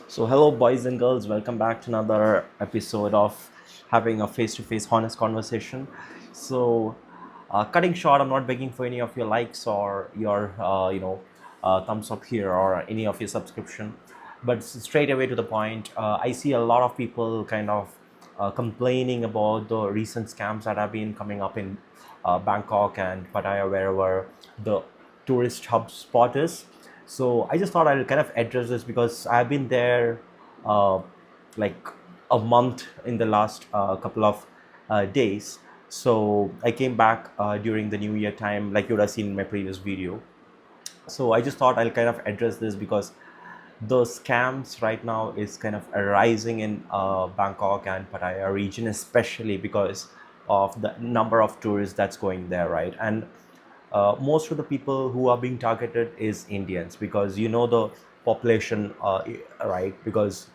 So, hello, boys and girls. Welcome back to another episode of having a face-to-face, honest conversation. So, cutting short, I'm not begging for any of your likes or your, thumbs up here or any of your subscription, but straight away to the point. I see a lot of people kind of complaining about the recent scams that have been coming up in Bangkok and Pattaya, wherever the tourist hub spot is. So I just thought I'll kind of address this because I've been there uh, like a month in the last couple of days. So I came back during the New Year time, like you would have seen in my previous video. So I just thought I'll kind of address this because the scams right now is kind of arising in Bangkok and Pattaya region, especially because of the number of tourists that's going there, right? And most of the people who are being targeted is Indians because the population, right? Because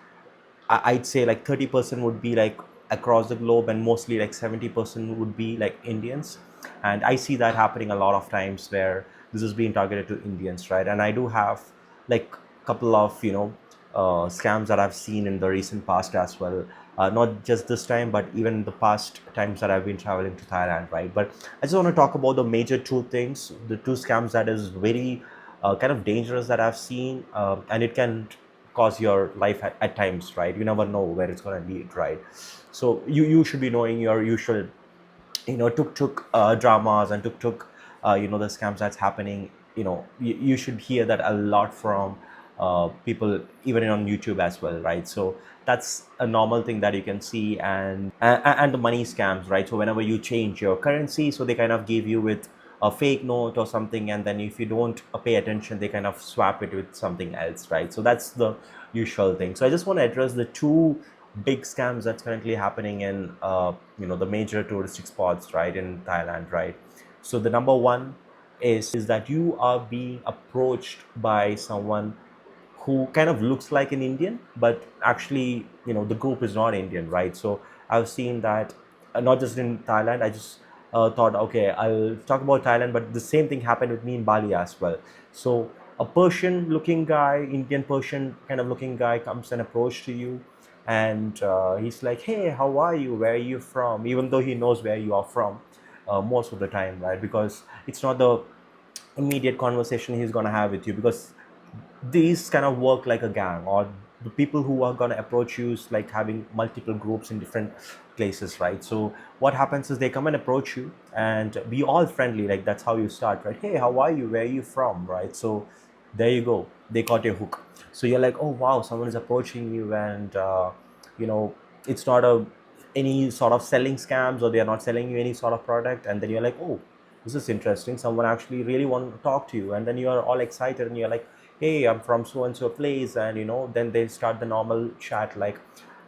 I'd say like 30% would be like across the globe, and mostly like 70% would be like Indians. And I see that happening a lot of times where this is being targeted to Indians, right? And I do have like a couple of scams that I've seen in the recent past as well. Not just this time, but even the past times that I've been traveling to Thailand, right? But I just want to talk about the major two things, the two scams that is very kind of dangerous that I've seen, and it can cause your life at times, right? You never know where it's going to lead, right? So you should be knowing your usual tuk-tuk dramas and tuk-tuk the scams that's happening. You should hear that a lot from people even on YouTube as well, right? So that's a normal thing that you can see. And the money scams, right? So whenever you change your currency, so they kind of give you with a fake note or something, and then if you don't pay attention, they kind of swap it with something else, right? So that's the usual thing. So I just want to address the two big scams that's currently happening in the major touristic spots, right, in Thailand, right? So the number one is that you are being approached by someone who kind of looks like an Indian, but actually, the group is not Indian, right? So I've seen that not just in Thailand. I just thought, okay, I'll talk about Thailand, but the same thing happened with me in Bali as well. So a Persian looking guy, Indian Persian kind of looking guy comes and approach to you, and he's like, hey, how are you? Where are you from? Even though he knows where you are from most of the time, right? Because it's not the immediate conversation he's going to have with you, because these kind of work like a gang, or the people who are going to approach you is like having multiple groups in different places, right? So what happens is they come and approach you and be all friendly, like that's how you start, right? Hey, how are you? Where are you from? Right? So there you go, they caught your hook. So you're like, oh wow, someone is approaching you, and you know it's not a any sort of selling scams, or they are not selling you any sort of product. And then you're like, oh, this is interesting, someone actually really want to talk to you. And then you are all excited and you're like, hey, I'm from so and so place. And then they start the normal chat, like,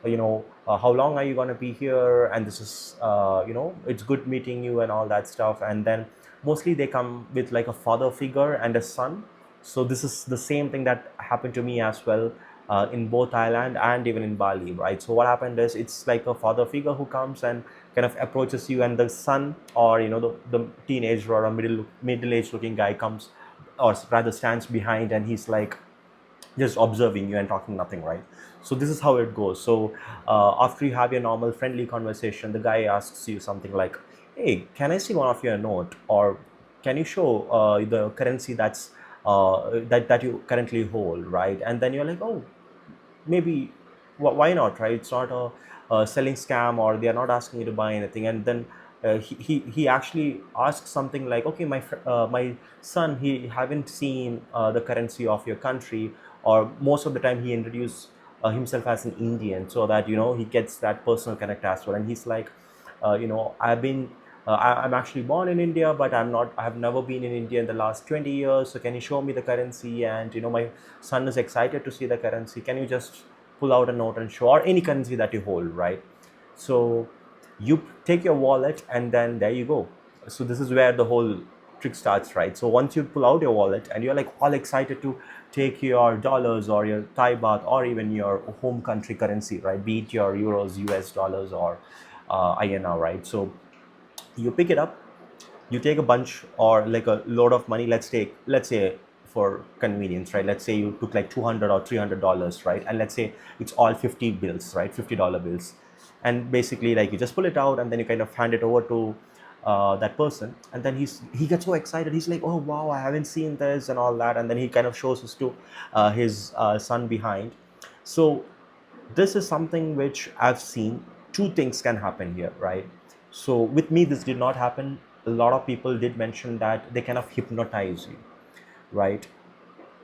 how long are you going to be here, and this is it's good meeting you and all that stuff. And then mostly they come with like a father figure and a son. So this is the same thing that happened to me as well, in both Thailand and even in Bali, right? So what happened is, it's like a father figure who comes and kind of approaches you, and the son, or the teenager or a middle-aged looking guy comes, or rather stands behind, and he's like just observing you and talking nothing, right? So this is how it goes. So after you have your normal friendly conversation, the guy asks you something like, hey, can I see one of your note, or can you show the currency that you currently hold, right? And then you're like, oh, maybe, why not, right? It's not a selling scam, or they are not asking you to buy anything. And then he actually asks something like, okay, my son, he haven't seen the currency of your country. Or most of the time he introduced himself as an Indian, so that he gets that personal connect as well. And he's like, I'm actually born in India, but I have never been in India in the last 20 years. So can you show me the currency? And my son is excited to see the currency. Can you just pull out a note and show, or any currency that you hold, right? So you take your wallet, and then there you go. So this is where the whole trick starts, right? So once you pull out your wallet and you're like all excited to take your dollars or your Thai baht, or even your home country currency, right? Be it your euros, US dollars, or INR, right? So you pick it up, you take a bunch or like a load of money. Let's say for convenience, right? Let's say you took like $200 or $300, right? And let's say it's all 50 bills, right? $50 bills. And basically, like, you just pull it out and then you kind of hand it over to that person, and then he gets so excited. He's like, oh wow, I haven't seen this and all that, and then he kind of shows this to his son behind. So this is something which I've seen. Two things can happen here, right? So with me, this did not happen. A lot of people did mention that they kind of hypnotize you, right?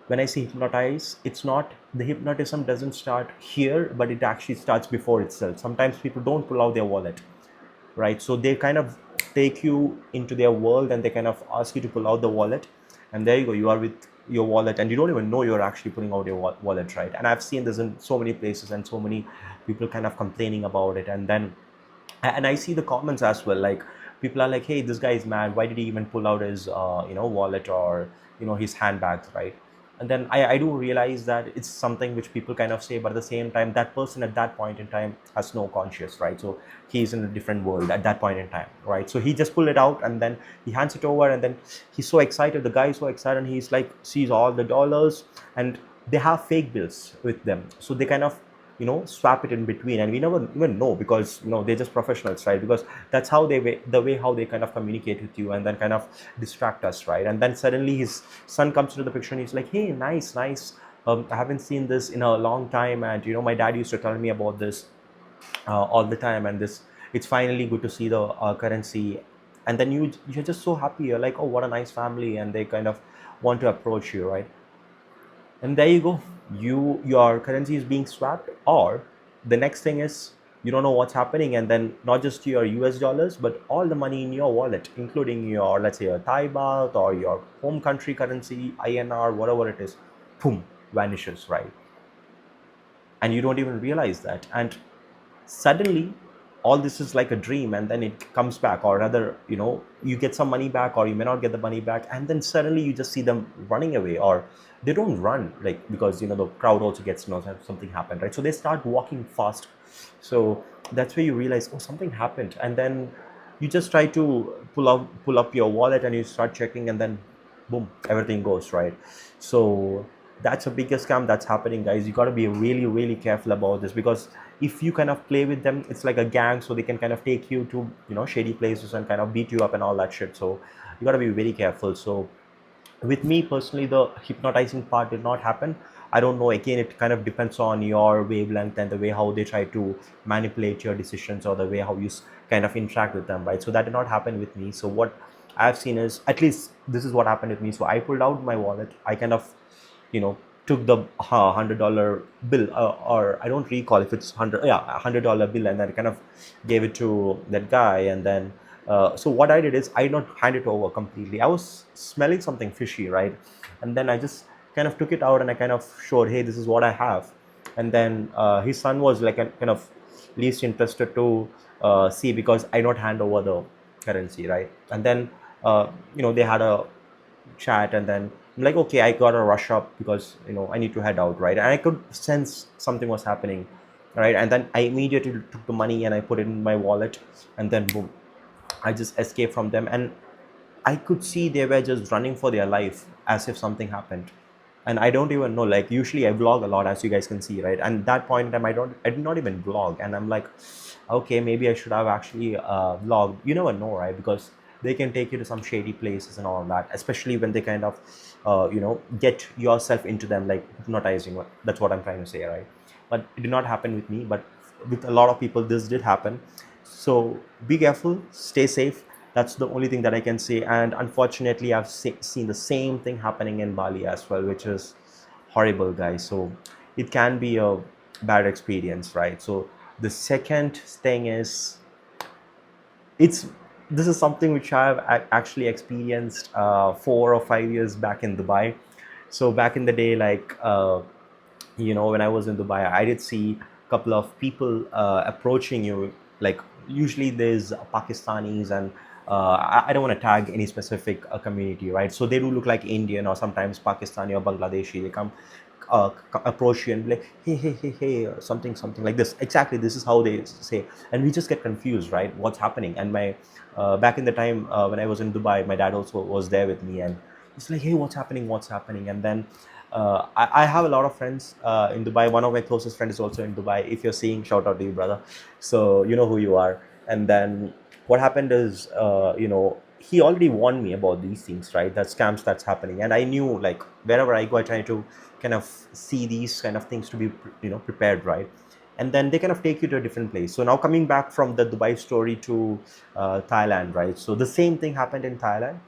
When I say hypnotize, it's not, the hypnotism doesn't start here, but it actually starts before itself. Sometimes people don't pull out their wallet, right? So they kind of take you into their world and they kind of ask you to pull out the wallet, and there you go, you are with your wallet and you don't even know you're actually pulling out your wallet, right? And I've seen this in so many places and so many people kind of complaining about it. And I see the comments as well, like people are like, hey, this guy is mad, why did he even pull out his wallet or his handbags, right? And then I do realize that it's something which people kind of say, but at the same time, that person at that point in time has no conscience, right? So he's in a different world at that point in time, right? So he just pulled it out and then he hands it over, and then he's so excited, the guy is so excited, and he's like, sees all the dollars, and they have fake bills with them, so they kind of swap it in between, and we never even know, because they're just professionals, right? Because that's how the way how they kind of communicate with you and then kind of distract us, right? And then suddenly his son comes into the picture and he's like, hey, nice, I haven't seen this in a long time, and my dad used to tell me about this all the time, and this, it's finally good to see the currency. And then you're just so happy, you're like, oh, what a nice family, and they kind of want to approach you, right? And there you go, your currency is being swapped. Or the next thing is, you don't know what's happening, and then not just your US dollars, but all the money in your wallet, including your, let's say, your Thai baht or your home country currency, INR, whatever it is, boom, vanishes, right? And you don't even realize that, and suddenly all this is like a dream, and then it comes back, or rather, you get some money back, or you may not get the money back, and then suddenly you just see them running away. Or they don't run, like, because the crowd also gets to know that something happened, right? So they start walking fast. So that's where you realize, oh, something happened. And then you just try to pull up your wallet, and you start checking, and then boom, everything goes, right? So that's a biggest scam that's happening, guys. You got to be really, really careful about this, because if you kind of play with them, it's like a gang, so they can kind of take you to shady places and kind of beat you up and all that shit. So you got to be very careful. So with me personally, the hypnotizing part did not happen. I don't know, again, it kind of depends on your wavelength and the way how they try to manipulate your decisions, or the way how you kind of interact with them, right? So that did not happen with me. So what I've seen is, at least this is what happened with me. So I pulled out my wallet, I kind of took the $100 bill, or I don't recall if it's $100 bill, and then I kind of gave it to that guy. And then so what I did is, I did not hand it over completely. I was smelling something fishy, right? And then I just kind of took it out, and I kind of showed, hey, this is what I have. And then his son was like kind of least interested to see, because I not hand over the currency, right? And then they had a chat, and then I'm like, okay, I gotta rush up, because I need to head out, right? And I could sense something was happening, right? And then I immediately took the money and I put it in my wallet, and then boom, I just escaped from them. And I could see they were just running for their life, as if something happened. And I don't even know, like, usually I vlog a lot, as you guys can see, right? And that point in time, I did not even vlog. And I'm like, okay, maybe I should have actually vlogged. You never know, right? Because they can take you to some shady places and all that, especially when they kind of get yourself into them, like hypnotizing. That's what I'm trying to say, right? But it did not happen with me, but with a lot of people this did happen. So be careful, stay safe. That's the only thing that I can say. And unfortunately, I've seen the same thing happening in Bali as well, which is horrible, guys. So it can be a bad experience, right? So the second thing is, this is something which I've actually experienced 4 or 5 years back in Dubai. So back in the day, like when I was in Dubai, I did see a couple of people approaching you. Like, usually there's Pakistanis, and I don't want to tag any specific community, right? So they do look like Indian, or sometimes Pakistani or Bangladeshi. They come approach you and be like, hey, or something like this. Exactly, this is how they say, and we just get confused, right? What's happening? And my back in the time when I was in Dubai, my dad also was there with me, and It's like, hey, what's happening? And then I have a lot of friends in Dubai. One of my closest friends is also in Dubai. If you're seeing, shout out to you, brother. So you know who you are. And then what happened is, he already warned me about these things, right? That scams that's happening. And I knew, like, wherever I go, I try to kind of see these kind of things to be, prepared, right? And then they kind of take you to a different place. So now coming back from the Dubai story to Thailand, right? So the same thing happened in Thailand.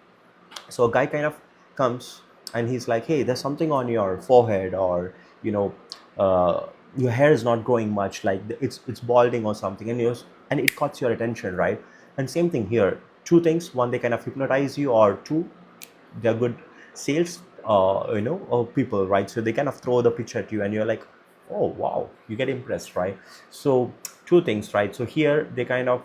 So a guy kind of comes and he's like, hey, there's something on your forehead, or you know uh, your hair is not growing much, like it's balding or something, and it caught your attention, right? And same thing here. Two things: one, they kind of hypnotize you, or two, they're good sales people, right? So they kind of throw the pitch at you and you're like, oh wow, you get impressed, right? So two things, right? So here they kind of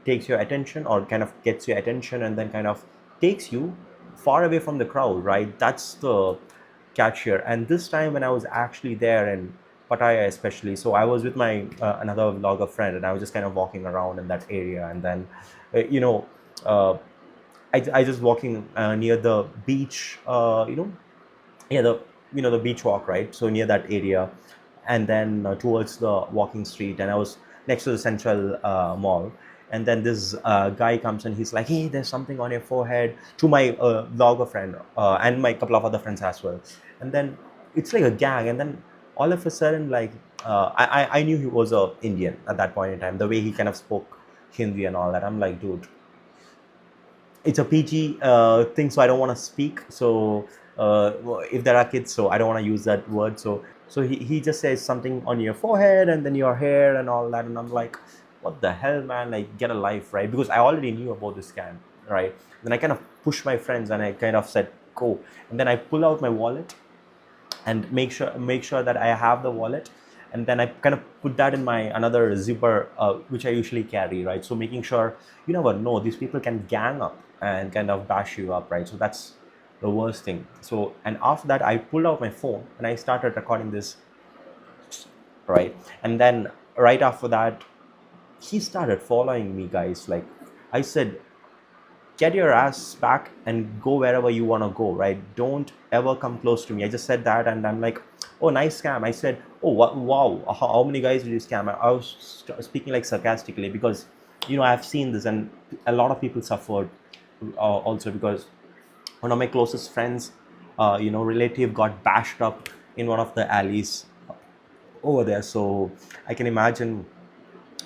takes your attention, or kind of gets your attention, and then kind of takes you far away from the crowd, right? That's the catch here. And this time when I was actually there in Pattaya especially, so I was with my another vlogger friend, and I was just kind of walking around in that area. And then uh, you know uh, I just walking near the beach, yeah, the beach walk, right? So near that area, and then towards the walking street, and I was next to the central mall. And then this guy comes and he's like, hey, there's something on your forehead, to my vlogger friend, and my couple of other friends as well. And then it's like a gang. And then all of a sudden, like, I knew he was a Indian at that point in time, the way he kind of spoke Hindi and all that. I'm like, dude, it's a PG thing, so I don't want to speak. So if there are kids, so I don't want to use that word. So he just says something on your forehead and then your hair and all that, and I'm like, what the hell, man? Like, get a life, right? Because I already knew about this scam, right? Then I kind of pushed my friends and I kind of said, go. And then I pull out my wallet and make sure that I have the wallet, and then I kind of put that in my another zipper, which I usually carry, right? So making sure, you never know, these people can gang up and kind of bash you up, right? So that's the worst thing. So, and after that, I pulled out my phone and I started recording this, right? And then right after that, he started following me, guys. Like, I said, get your ass back and go wherever you want to go, right? Don't ever come close to me. I just said that, and I'm like, oh, nice scam. I said, oh, what, wow, how many guys did you scam? I was speaking like sarcastically, because I've seen this, and a lot of people suffered also, because one of my closest friends, relative, got bashed up in one of the alleys over there. So I can imagine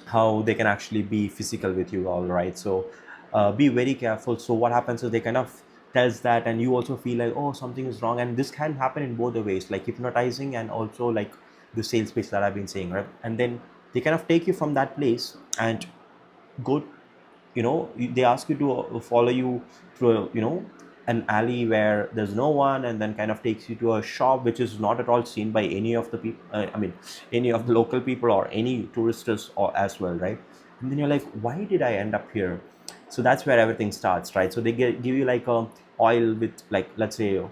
how they can actually be physical with you, all right? So be very careful. So what happens is they kind of tells that, and you also feel like, oh, something is wrong. And this can happen in both the ways, like hypnotizing and also like the sales pitch that I've been saying, right? And then they kind of take you from that place and go, they ask you to follow you through an alley where there's no one, and then kind of takes you to a shop which is not at all seen by any of the people, any of the local people or any tourists or as well, right? And then you're like, why did I end up here? So that's where everything starts, right? So they give you like a oil with, like, let's say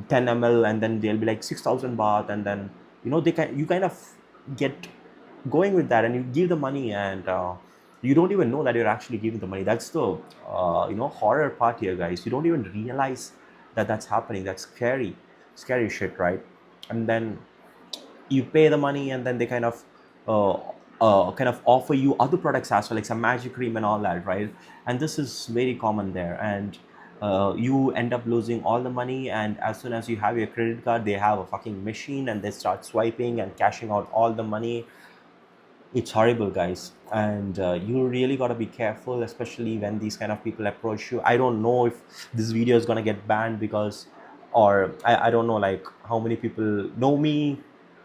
10 ml, and then they'll be like 6,000 baht, and then you kind of get going with that, and you give the money, and you don't even know that you're actually giving the money. That's the horror part here, guys. You don't even realize that that's happening. That's scary shit, right? And then you pay the money, and then they uh, kind of offer you other products as well, like some magic cream and all that, right? And this is very common there. And you end up losing all the money, and as soon as you have your credit card, they have a fucking machine, and they start swiping and cashing out all the money. It's horrible, guys. And you really got to be careful, especially when these kind of people approach you. I don't know if this video is going to get banned, because, or I don't know, like, how many people know me,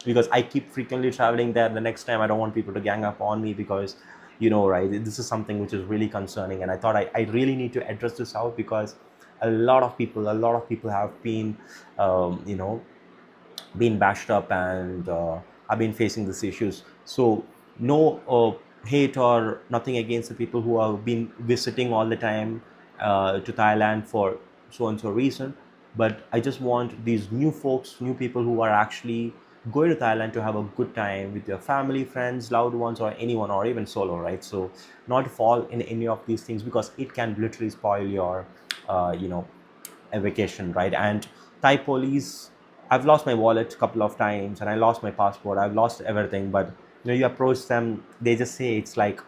because I keep frequently traveling there. The next time, I don't want people to gang up on me, because right, this is something which is really concerning, and I thought I really need to address this out, because a lot of people have been been bashed up, and I've been facing these issues. So no hate or nothing against the people who have been visiting all the time to Thailand for so and so reason, but I just want these new folks, new people who are actually going to Thailand to have a good time with their family, friends, loved ones, or anyone, or even solo, right? So not to fall in any of these things, because it can literally spoil your, a vacation, right? And Thai police, I've lost my wallet a couple of times, and I lost my passport. I've lost everything, but you approach them, they just say it's like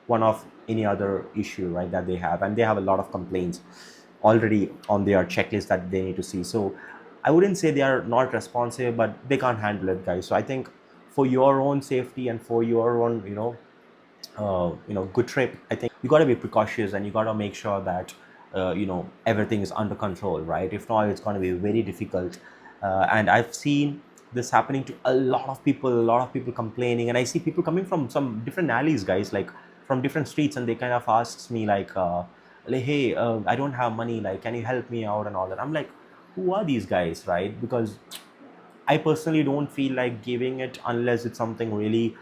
one of any other issue, right, that they have, and they have a lot of complaints already on their checklist that they need to see. So I wouldn't say they are not responsive, but they can't handle it, guys. So I think for your own safety and for your own, good trip, I think you got to be precautious, and you got to make sure that everything is under control, right? If not, it's going to be very difficult. And I've seen this happening to a lot of people complaining, and I see people coming from some different alleys, guys, like from different streets, and they kind of asks me like, hey, I don't have money, like, can you help me out and all that. I'm like, who are these guys, right? Because I personally don't feel like giving it unless it's something really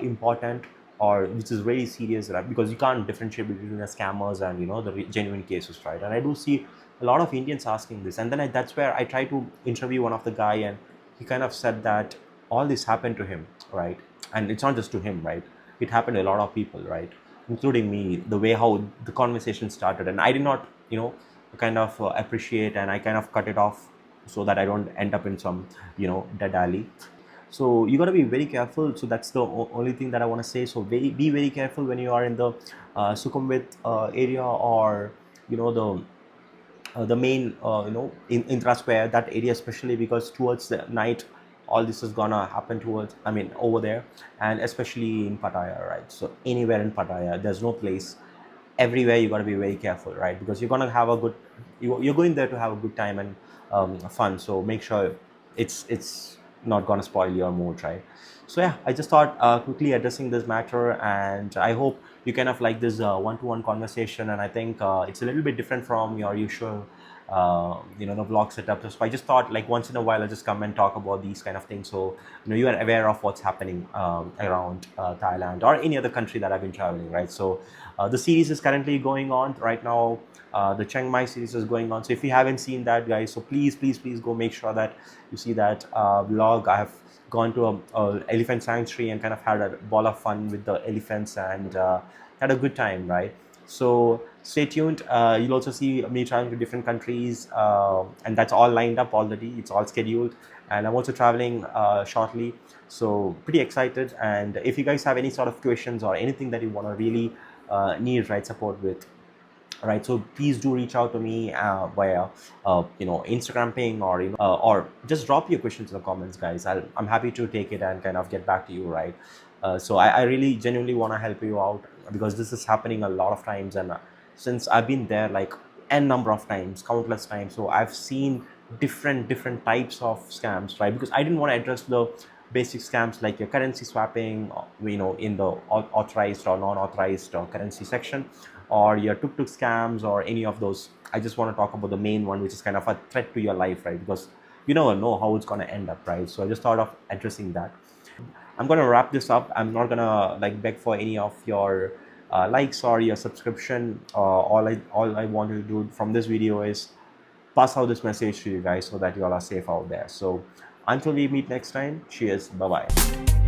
important or which is very serious, right? Because you can't differentiate between the scammers and the genuine cases, right? And I do see a lot of Indians asking this, and then that's where I try to interview one of the guy, and he kind of said that all this happened to him, right? And it's not just to him, right? It happened to a lot of people, right? Including me. The way how the conversation started, and I did not, kind of appreciate, and I kind of cut it off so that I don't end up in some dead alley. So you got to be very careful. So that's the only thing that I want to say. So be very careful when you are in the Sukhumvit area, or the main in Indra Square, that area especially, because towards the night all this is gonna happen towards, I mean, over there, and especially in Pattaya, right? So anywhere in Pattaya, there's no place. Everywhere you got to be very careful, right? Because you're gonna have a good, you're going there to have a good time and fun. So make sure it's not gonna spoil your mood, right? So yeah, I just thought quickly addressing this matter, and I hope you kind of like this one-to-one conversation. And I think it's a little bit different from your usual the vlog setup. So I just thought, like, once in a while I just come and talk about these kind of things, so you are aware of what's happening around Thailand or any other country that I've been traveling, right? So the series is currently going on right now. The Chiang Mai series is going on. So if you haven't seen that, guys, so please go make sure that you see that vlog. I have gone to a elephant sanctuary and kind of had a ball of fun with the elephants, and had a good time, right? So stay tuned. You'll also see me traveling to different countries, and that's all lined up already. It's all scheduled, and I'm also traveling shortly. So pretty excited. And if you guys have any sort of questions or anything that you want to really need, right, support with, right, so please do reach out to me via Instagram ping, or just drop your questions in the comments, guys. I'm happy to take it and kind of get back to you, right? So I really genuinely want to help you out, because this is happening a lot of times, and since I've been there like n number of times, countless times, so I've seen different types of scams, right? Because I didn't want to address the basic scams like your currency swapping, in the authorized or non-authorized currency section, or your tuk-tuk scams, or any of those. I just want to talk about the main one, which is kind of a threat to your life, right? Because you never know how it's going to end up, right? So I just thought of addressing that. I'm going to wrap this up. I'm not going to like beg for any of your likes or your subscription. All I want to do from this video is pass out this message to you guys, so that you all are safe out there. So until we meet next time, cheers, bye bye.